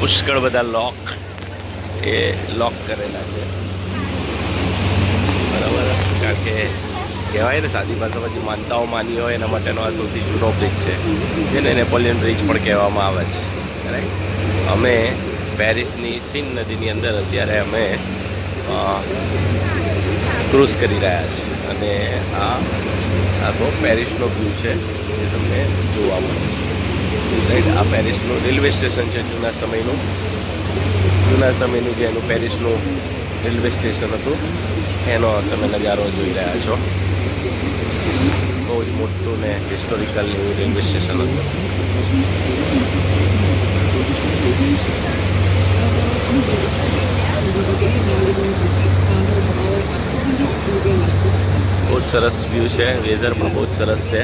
પુષ્કળ બધા લોક કરેલા છે, બરાબર. કારણ કે કહેવાય ને સાદી ભાષામાં જે માનતાઓ માની હોય એના માટેનો આ સૌથી જૂનો બ્રિજ છે, જેને નેપોલિયન બ્રિજ પણ કહેવામાં આવે છે, રાઈટ. અમે પેરિસની સીન નદીની અંદર અત્યારે અમે ક્રૂઝ કરી રહ્યા છીએ, અને આ આખો પેરિસનો વ્યૂ છે જે તમને જોવા મળે છે, રાઈટ. આ પેરિસનું રેલવે સ્ટેશન છે, જૂના સમયનું જે એનું પેરિસનું રેલવે સ્ટેશન હતું એનો તમે નજારો જોઈ રહ્યા છો. બહુ જ મોટું ને હિસ્ટોરિકલ એવું રેલવે સ્ટેશન હતું. બહુ જ સરસ વ્યૂ છે, વેધર પણ બહુ જ સરસ છે,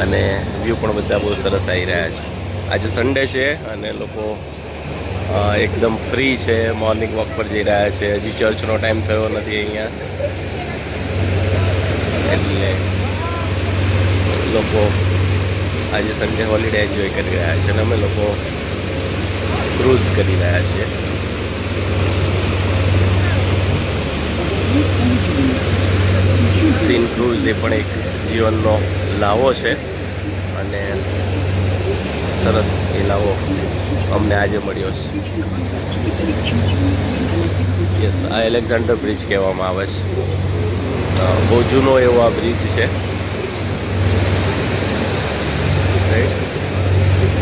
અને વ્યૂ પણ બધા બહુ સરસ આવી રહ્યા છે. આજે સન્ડે છે અને લોકો એકદમ ફ્રી છે, મોર્નિંગ વોક પર જઈ રહ્યા છે. હજી ચર્ચનો ટાઈમ થયો નથી અહીંયા, એટલે લોકો આજે સન્ડે હોલિડે એન્જોય કરી રહ્યા છે, અને અમે લોકો ક્રૂઝ કરી રહ્યા છીએ. સીન ક્રૂઝ એ પણ એક જીવનનો લાવો છે, અને સરસ એ લાવો અમને આજે મળ્યો છે. યસ, આ એલેક્ઝાન્ડર બ્રિજ કહેવામાં આવે છે. બહુ જૂનો એવો આ બ્રિજ છે,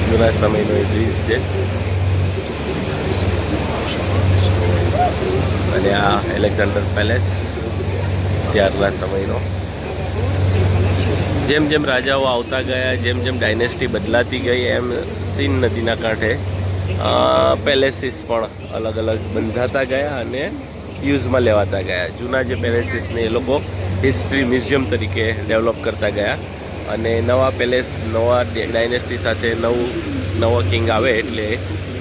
જૂના સમયનો એ બ્રિજ છે, અને આ એલેક્ઝાન્ડર પેલેસ ત્યારના સમયનો. જેમ જેમ રાજાઓ આવતા ગયા, જેમ જેમ ડાયનેસ્ટી બદલાતી ગઈ, એમ સીન નદીના કાંઠે પેલેસીસ પણ અલગ અલગ બંધાતા ગયા અને યુઝમાં લેવાતા ગયા. જૂના જે પેલેસીસને એ લોકો હિસ્ટ્રી મ્યુઝિયમ તરીકે ડેવલપ કરતા ગયા, અને નવા પેલેસ નવા ડાયનેસ્ટી સાથે નવો કિંગ આવે એટલે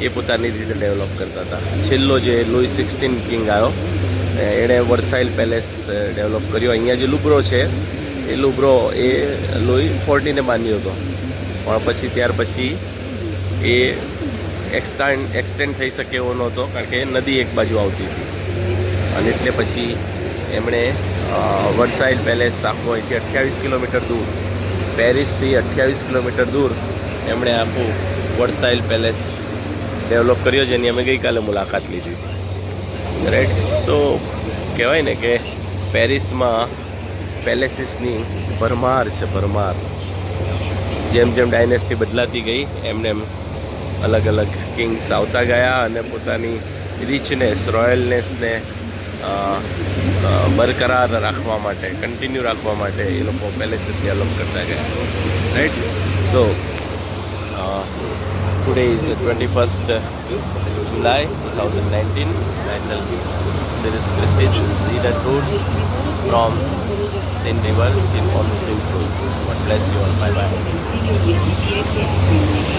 એ પોતાની રીતે ડેવલપ કરતા હતા. છેલ્લો જે લુઈ 16 કિંગ આવ્યો, એણે વર્સાઇલ પેલેસ ડેવલપ કર્યો. અહીંયા જે લુબ્રો છે એ લુબ્રો એ લુઈ 14 બાંધ્યો હતો, પણ પછી ત્યાર પછી એ એક્સટેન્ડ થઈ શકે એવો નહોતો, કારણ કે નદી એક બાજુ આવતી હતી, અને એટલે પછી એમણે વર્સાઇલ પેલેસ આખો અહીંથી 28 કિલોમીટર દૂર, પેરિસથી 28 કિલોમીટર દૂર એમણે આખું વર્સાઇલ પેલેસ ડેવલપ કર્યો, જેની અમે ગઈકાલે મુલાકાત લીધી હતી, રાઈટ. સો કહેવાય ને કે પેરિસમાં પેલેસીસની ભરમાર છે, ભરમાર. જેમ જેમ ડાયનેસ્ટી બદલાતી ગઈ એમને એમ અલગ અલગ કિંગ્સ આવતા ગયા, અને પોતાની રિચનેસ, રોયલનેસને બરકરાર રાખવા માટે, કન્ટિન્યુ રાખવા માટે એ લોકો પેલેસીસ ડેવલપ કરતા ગયા, right. So today is 21st July 2019. Myself, Siris Christie, Zida Tours from St. Rivers in St. Cruise. God bless you all. Bye bye.